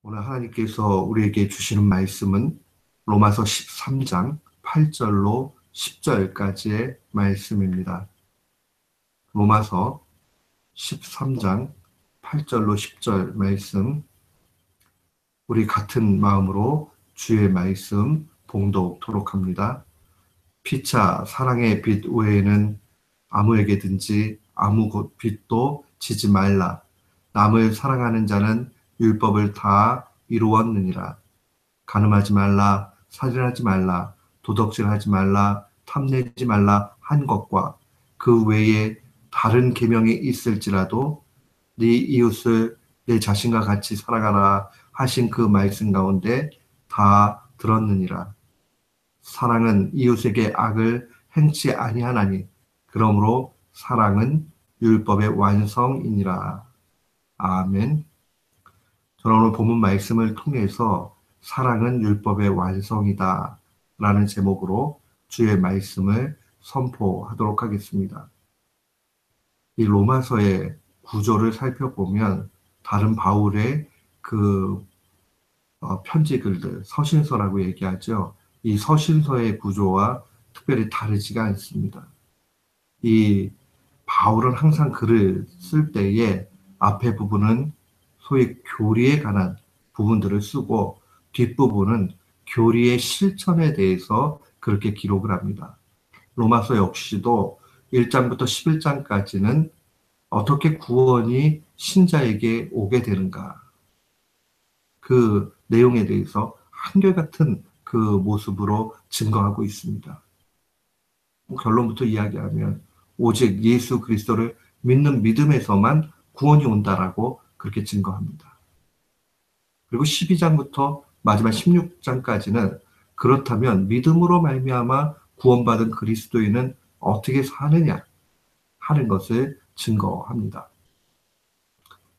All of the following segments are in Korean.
오늘 하나님께서 우리에게 주시는 말씀은 로마서 13장 8절로 10절까지의 말씀입니다. 로마서 13장 8절로 10절 말씀, 우리 같은 마음으로 주의 말씀 봉독토록 합니다. 피차 사랑의 빛 외에는 아무에게든지 아무 빛도 지지 말라. 남을 사랑하는 자는 율법을 다 이루었느니라. 간음하지 말라, 살인하지 말라, 도덕질하지 말라, 탐내지 말라 한 것과 그 외에 다른 계명이 있을지라도 네 이웃을 내 자신과 같이 살아가라 하신 그 말씀 가운데 다 들었느니라. 사랑은 이웃에게 악을 행치 아니하나니 그러므로 사랑은 율법의 완성이니라. 아멘. 저는 오늘 본문 말씀을 통해서 사랑은 율법의 완성이다 라는 제목으로 주의 말씀을 선포하도록 하겠습니다. 이 로마서의 구조를 살펴보면 다른 바울의 그 편지글들, 서신서라고 얘기하죠. 이 서신서의 구조와 특별히 다르지가 않습니다. 이 바울은 항상 글을 쓸 때에 앞에 부분은 소위 교리에 관한 부분들을 쓰고 뒷부분은 교리의 실천에 대해서 그렇게 기록을 합니다. 로마서 역시도 1장부터 11장까지는 어떻게 구원이 신자에게 오게 되는가, 그 내용에 대해서 한결같은 그 모습으로 증거하고 있습니다. 결론부터 이야기하면 오직 예수 그리스도를 믿는 믿음에서만 구원이 온다라고 그렇게 증거합니다. 그리고 12장부터 마지막 16장까지는 그렇다면 믿음으로 말미암아 구원받은 그리스도인은 어떻게 사느냐 하는 것을 증거합니다.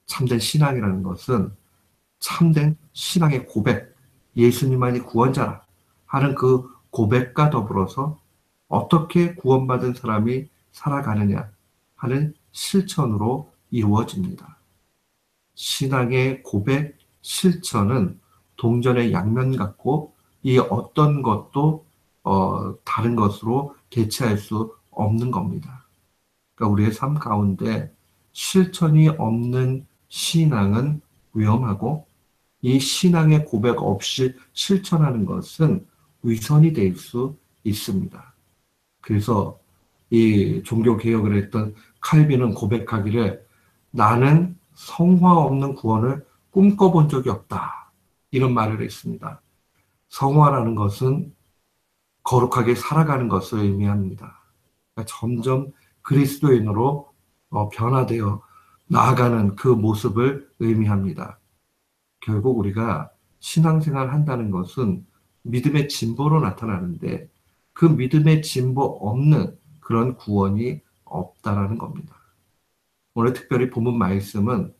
참된 신앙이라는 것은 참된 신앙의 고백, 예수님만이 구원자라 하는 그 고백과 더불어서 어떻게 구원받은 사람이 살아가느냐 하는 실천으로 이루어집니다. 신앙의 고백, 실천은 동전의 양면 같고 이 어떤 것도 다른 것으로 대체할 수 없는 겁니다. 그러니까 우리의 삶 가운데 실천이 없는 신앙은 위험하고 이 신앙의 고백 없이 실천하는 것은 위선이 될 수 있습니다. 그래서 이 종교개혁을 했던 칼빈은 고백하기를 나는 성화 없는 구원을 꿈꿔본 적이 없다. 이런 말을 했습니다. 성화라는 것은 거룩하게 살아가는 것을 의미합니다. 그러니까 점점 그리스도인으로 변화되어 나아가는 그 모습을 의미합니다. 결국 우리가 신앙생활 한다는 것은 믿음의 진보로 나타나는데 그 믿음의 진보 없는 그런 구원이 없다라는 겁니다. 오늘 특별히 본문 말씀은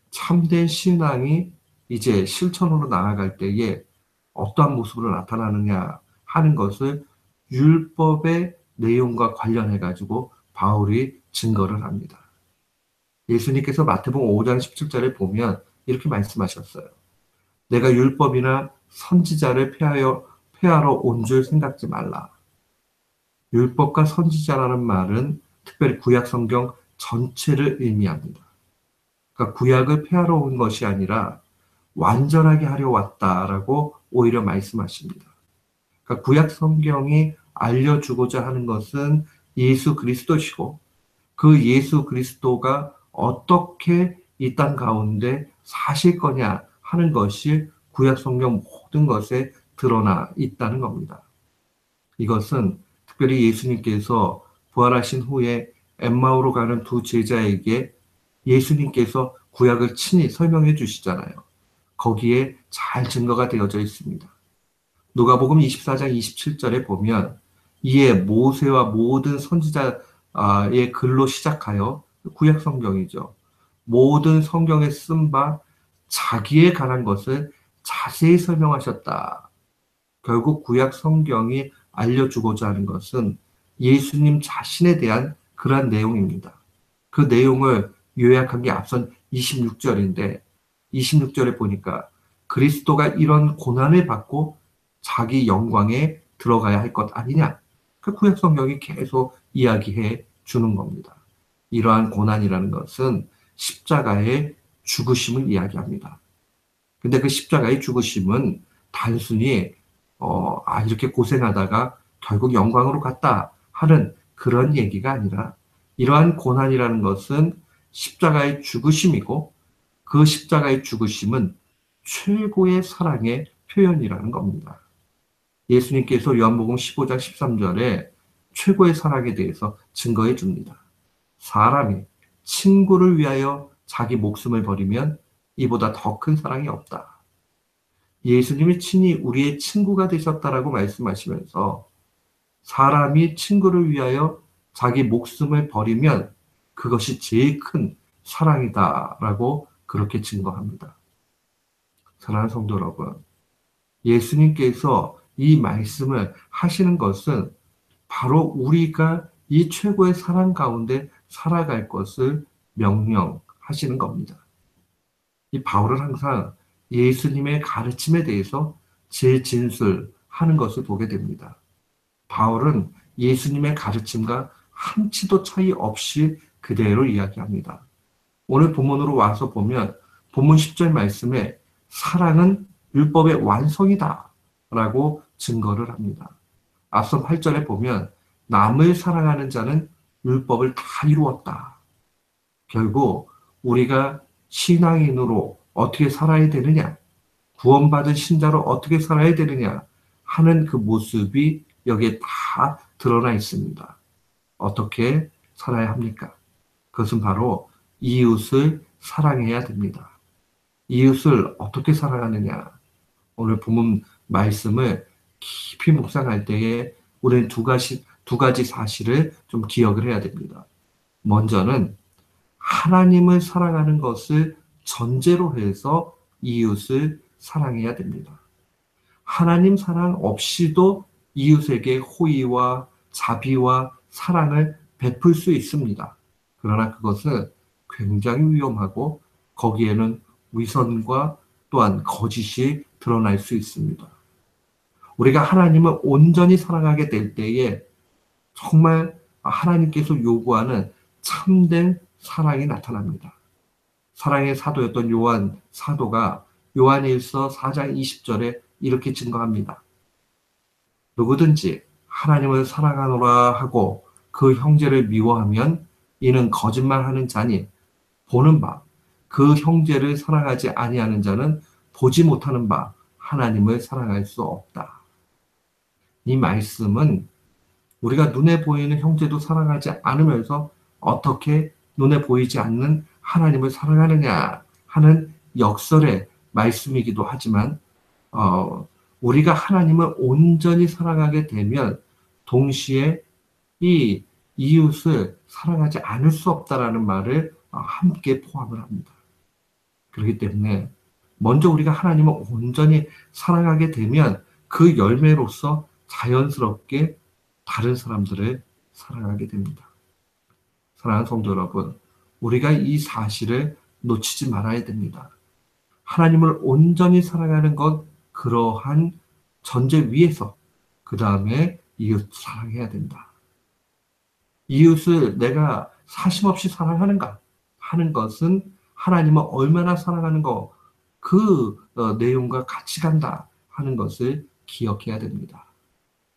참된 신앙이 이제 실천으로 나아갈 때에 어떠한 모습으로 나타나느냐 하는 것을 율법의 내용과 관련해 가지고 바울이 증거를 합니다. 예수님께서 마태복음 5장 17절에 보면 이렇게 말씀하셨어요. 내가 율법이나 선지자를 폐하러 온 줄 생각지 말라. 율법과 선지자라는 말은 특별히 구약 성경 전체를 의미합니다. 그러니까 구약을 폐하러 온 것이 아니라 완전하게 하려 왔다라고 오히려 말씀하십니다. 그러니까 구약 성경이 알려주고자 하는 것은 예수 그리스도시고 그 예수 그리스도가 어떻게 이 땅 가운데 사실 거냐 하는 것이 구약 성경 모든 것에 드러나 있다는 겁니다. 이것은 특별히 예수님께서 부활하신 후에 엠마오로 가는 두 제자에게 예수님께서 구약을 친히 설명해 주시잖아요. 거기에 잘 증거가 되어져 있습니다. 누가복음 24장 27절에 보면 이에 모세와 모든 선지자의 글로 시작하여 구약 성경이죠. 모든 성경에 쓴 바 자기에 관한 것을 자세히 설명하셨다. 결국 구약 성경이 알려주고자 하는 것은 예수님 자신에 대한 그러한 내용입니다. 그 내용을 요약한 게 앞선 26절인데 26절에 보니까 그리스도가 이런 고난을 받고 자기 영광에 들어가야 할 것 아니냐? 그 구약 성경이 계속 이야기해 주는 겁니다. 이러한 고난이라는 것은 십자가의 죽으심을 이야기합니다. 근데 그 십자가의 죽으심은 단순히 이렇게 고생하다가 결국 영광으로 갔다 하는 그런 얘기가 아니라, 이러한 고난이라는 것은 십자가의 죽으심이고, 그 십자가의 죽으심은 최고의 사랑의 표현이라는 겁니다. 예수님께서 요한복음 15장 13절에 최고의 사랑에 대해서 증거해 줍니다. 사람이 친구를 위하여 자기 목숨을 버리면 이보다 더 큰 사랑이 없다. 예수님이 친히 우리의 친구가 되셨다라고 말씀하시면서, 사람이 친구를 위하여 자기 목숨을 버리면 그것이 제일 큰 사랑이다라고 그렇게 증거합니다. 사랑하는 성도 여러분, 예수님께서 이 말씀을 하시는 것은 바로 우리가 이 최고의 사랑 가운데 살아갈 것을 명령하시는 겁니다. 이 바울은 항상 예수님의 가르침에 대해서 재진술하는 것을 보게 됩니다. 바울은 예수님의 가르침과 한치도 차이 없이 그대로 이야기합니다. 오늘 본문으로 와서 보면 본문 10절 말씀에 사랑은 율법의 완성이다 라고 증거를 합니다. 앞선 8절에 보면 남을 사랑하는 자는 율법을 다 이루었다. 결국 우리가 신앙인으로 어떻게 살아야 되느냐, 구원받은 신자로 어떻게 살아야 되느냐 하는 그 모습이 여기에 다 드러나 있습니다. 어떻게 살아야 합니까? 그것은 바로 이웃을 사랑해야 됩니다. 이웃을 어떻게 사랑하느냐? 오늘 본문 말씀을 깊이 묵상할 때에 우리는 두 가지 사실을 좀 기억을 해야 됩니다. 먼저는 하나님을 사랑하는 것을 전제로 해서 이웃을 사랑해야 됩니다. 하나님 사랑 없이도 이웃에게 호의와 자비와 사랑을 베풀 수 있습니다. 그러나 그것은 굉장히 위험하고 거기에는 위선과 또한 거짓이 드러날 수 있습니다. 우리가 하나님을 온전히 사랑하게 될 때에 정말 하나님께서 요구하는 참된 사랑이 나타납니다. 사랑의 사도였던 요한 사도가 요한일서 4장 20절에 이렇게 증거합니다. 누구든지 하나님을 사랑하노라 하고 그 형제를 미워하면 이는 거짓말하는 자니 보는 바 그 형제를 사랑하지 아니하는 자는 보지 못하는 바 하나님을 사랑할 수 없다. 이 말씀은 우리가 눈에 보이는 형제도 사랑하지 않으면서 어떻게 눈에 보이지 않는 하나님을 사랑하느냐 하는 역설의 말씀이기도 하지만, 우리가 하나님을 온전히 사랑하게 되면 동시에 이 이웃을 사랑하지 않을 수 없다라는 말을 함께 포함을 합니다. 그렇기 때문에 먼저 우리가 하나님을 온전히 사랑하게 되면 그 열매로서 자연스럽게 다른 사람들을 사랑하게 됩니다. 사랑하는 성도 여러분, 우리가 이 사실을 놓치지 말아야 됩니다. 하나님을 온전히 사랑하는 것, 그러한 전제 위에서 그 다음에 이웃 사랑해야 된다. 이웃을 내가 사심없이 사랑하는가 하는 것은 하나님을 얼마나 사랑하는 것, 그 내용과 같이 간다 하는 것을 기억해야 됩니다.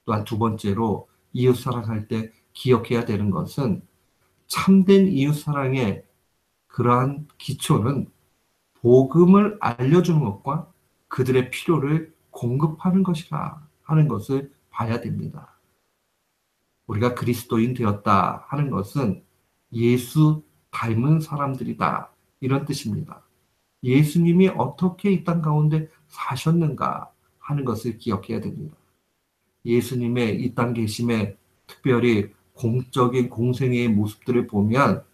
또한 두 번째로 이웃 사랑할 때 기억해야 되는 것은 참된 이웃 사랑의 그러한 기초는 복음을 알려주는 것과 그들의 필요를 공급하는 것이라 하는 것을 봐야 됩니다. 우리가 그리스도인 되었다 하는 것은 예수 닮은 사람들이다 이런 뜻입니다. 예수님이 어떻게 이 땅 가운데 사셨는가 하는 것을 기억해야 됩니다. 예수님의 이 땅 계심에 특별히 공적인 공생애의 모습들을 보면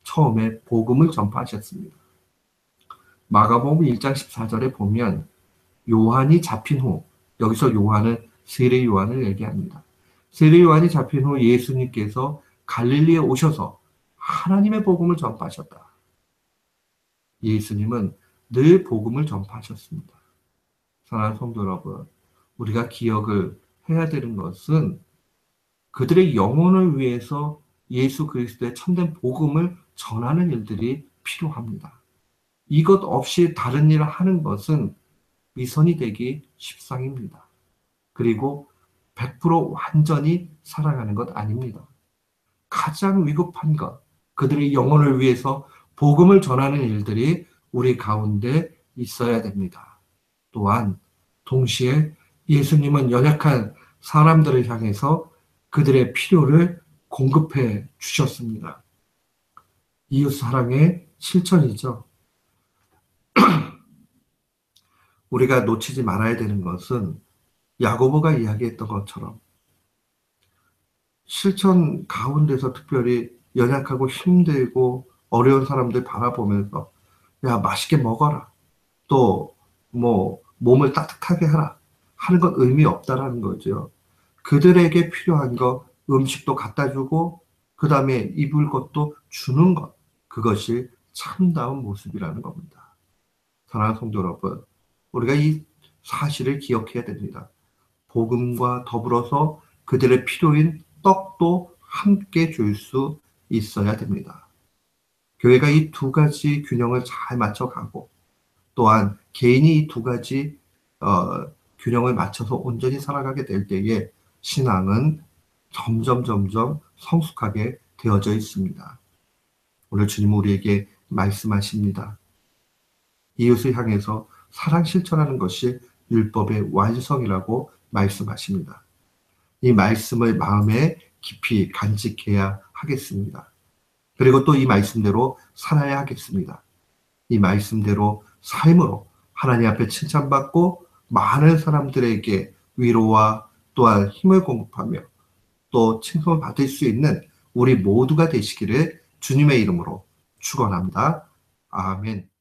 처음에 복음을 전파하셨습니다. 마가복음 1장 14절에 보면 요한이 잡힌 후, 여기서 요한은 세례 요한을 얘기합니다. 세례 요한이 잡힌 후 예수님께서 갈릴리에 오셔서 하나님의 복음을 전파하셨다. 예수님은 늘 복음을 전파하셨습니다. 사랑하는 성도 여러분, 우리가 기억을 해야 되는 것은 그들의 영혼을 위해서 예수 그리스도의 참된 복음을 전하는 일들이 필요합니다. 이것 없이 다른 일을 하는 것은 위선이 되기 십상입니다. 그리고 100% 완전히 사랑하는 것 아닙니다. 가장 위급한 것, 그들의 영혼을 위해서 복음을 전하는 일들이 우리 가운데 있어야 됩니다. 또한 동시에 예수님은 연약한 사람들을 향해서 그들의 필요를 공급해 주셨습니다. 이웃 사랑의 실천이죠. 우리가 놓치지 말아야 되는 것은 야고보가 이야기했던 것처럼 실천 가운데서 특별히 연약하고 힘들고 어려운 사람들 바라보면서 야, 맛있게 먹어라. 또 뭐 몸을 따뜻하게 하라. 하는 건 의미 없다라는 거죠. 그들에게 필요한 거 음식도 갖다 주고 그다음에 입을 것도 주는 것. 그것이 참다운 모습이라는 겁니다. 사랑하는 성도 여러분, 우리가 이 사실을 기억해야 됩니다. 복음과 더불어서 그들의 필요인 떡도 함께 줄 수 있어야 됩니다. 교회가 이 두 가지 균형을 잘 맞춰가고 또한 개인이 이 두 가지 균형을 맞춰서 온전히 살아가게 될 때에 신앙은 점점 성숙하게 되어져 있습니다. 오늘 주님 우리에게 말씀하십니다. 이웃을 향해서 사랑 실천하는 것이 율법의 완성이라고 말씀하십니다. 이 말씀을 마음에 깊이 간직해야 하겠습니다. 그리고 또 이 말씀대로 살아야 하겠습니다. 이 말씀대로 삶으로 하나님 앞에 칭찬받고 많은 사람들에게 위로와 또한 힘을 공급하며 또 칭송을 받을 수 있는 우리 모두가 되시기를 주님의 이름으로 축원합니다. 아멘.